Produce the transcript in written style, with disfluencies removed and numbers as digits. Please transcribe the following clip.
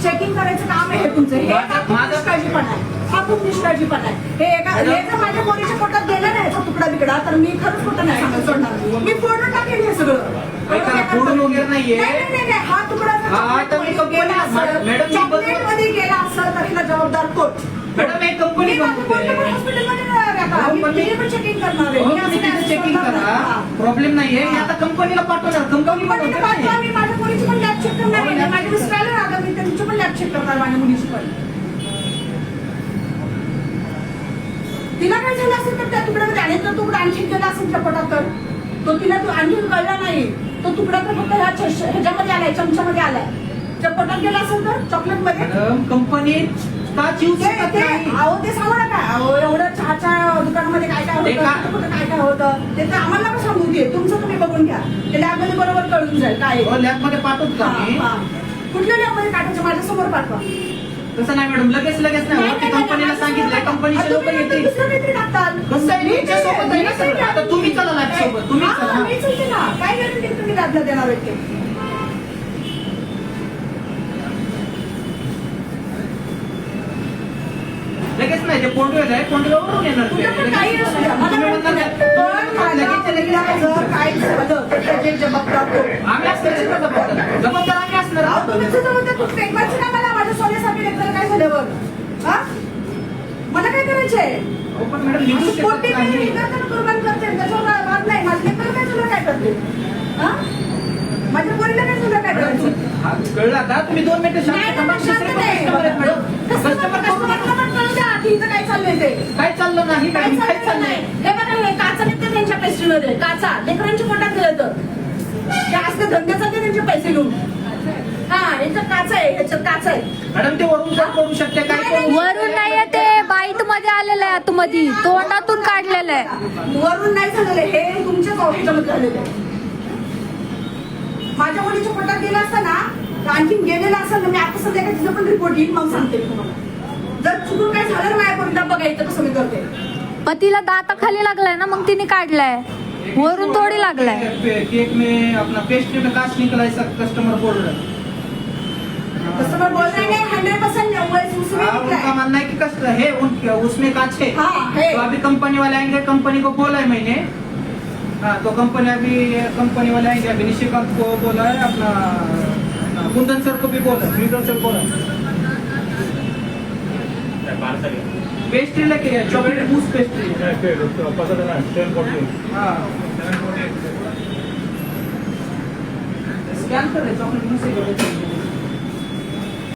Checking करायचं काम आहे हे तुमचं. हे खूप निष्काळजीपणा आहे, हा खूप निष्काळजीपणा आहे. हे जर माझ्या पोरीच्या पोटात गेलं नाही याचा तुकडा बिकडा तर मी खरंच खोटं नाही सांगत सोडणार. मी फोडून टाकेन हे सगळं. फोडून वगैरे नाहीये. हा तुकडा चॉकलेट मध्ये गेला असेल तर हिला जबाबदार कोण? मॅडम एक कंपनी चेकिंग करणार आहे. चेकिंग करा, प्रॉब्लेम नाहीये. मी आता कंपनीला पाठवणार. कंपनीला पाठवा. मी माझ्या मुलीची पण लॅब चेक करणार आहे. माझ्या मिस्टरांना आता मी त्यांची पण लॅब चेक करणार माझ्या मुलीची पण. तिला काय झालं असेल तर त्या तुकड्यामध्ये आणि तो तुकडा आणखी गेला असेल त्या पोटात तर तो तिला आणखी कळला नाही. तो तुकडा तर फक्त ह्याच्यामध्ये आलाय, चमच्यामध्ये आलाय. त्या पोटात गेला असेल तर चॉकलेट मध्ये कंपनी का जीव शकत नाही? अहो ते सांगू नका. अहो एवढं चहाच्या दुकानामध्ये काय काय होतं, कुठं काय काय होतं ते तर आम्हाला पण सांगू दे. तुमचं तुम्ही बघून घ्या. ते लॅब मध्ये बरोबर कळून जाईल काय. लॅब मध्ये पाठवतो का मी? कुठल्या लॅब मध्ये पाठवायचं? माझ्या समोर पाठवा. तसं नाही मॅडम, लगेच नाही. कंपनीला सांगितलंय, कंपनीचे लोक येतील. कसं आहे तुमच्या सोबत आहे ना सर. आता तुम्ही चला लॅब सोबत. तुम्ही चला. मी चलते ना. काय गॅरंटी तुम्ही लॅबला देणार आहे ते? लगेच नाही. ते कोंडू आहे, कोंडूला ओढून येणार. काही असू द्या. मला लगेच काय झालं त्याचे जबाबदार आम्ही असणार. जबाबदार आम्ही असणार. पेकवायचं ना मला माझ्या सोन्यासाठी लेकरं काय झाल्यावर. मला काय करायचंय? पण मॅडम कोटी कुर्बान करते त्याच्यावर वाद नाही. माझ्या लेकरं काय तुला काय करते? माझ्या पोरीला काय तुला काय करायचं? कळलं आता. तुम्ही 2 मिनिटं काय चाललंय ते? काय चाललं नाही? काय चाललंय? हे बघा हे काचा निघते त्यांच्या पेस्ट्रीमध्ये. काचा लेकरांच्या पोटात गेलं तर जास्त धंद्याचा ते त्यांचे पैसे घेऊन. हा याच्यात काचा आहे, ह्याच्यात काचा आहे. मॅडम ते वरून करू शकते. काय वरून नाहीये, ते बाईट मध्ये आलेलं आहे. आतमध्ये तोंडातून काढलेलं आहे. वरून नाही झालेलं हे तुमच्याच ऑफिसमध्ये झालेलं आहे. माझ्या मुलीच्या पोटात गेला असताना आणखी गेलेला असेल ना मी आता सध्या तिचा पण रिपोर्ट येईल मग सांगते मी तुम्हाला. जर चुकून काय झालं ना माझ्या पोरीला बघायचं कसं मी करते. पण तिला दाताखाली लागलाय ना, मग तिने काढलाय. वरून थोडी लागलाय. केक में अपना पेस्ट्री में कांच निकला है, सब कस्टमर बोल रहे हैं. कस्टमर बोल रहे हैं 100% उसमें निकला उनका है. मानना है कि है उसमें कांच है. हाँ, है. तो अभी कंपनी वाले आएंगे. कंपनी को बोला है मैंने. हाँ तो कंपनी वाले आएंगे. अभी निशिकांत को बोला है, अपना कुंदन सर को भी बोला, कुंदन सर बोला पेस्ट्री लेके गया, चॉकलेट मूस पेस्ट्री. हाँ स्कैन कर रहे चॉकलेट मूस.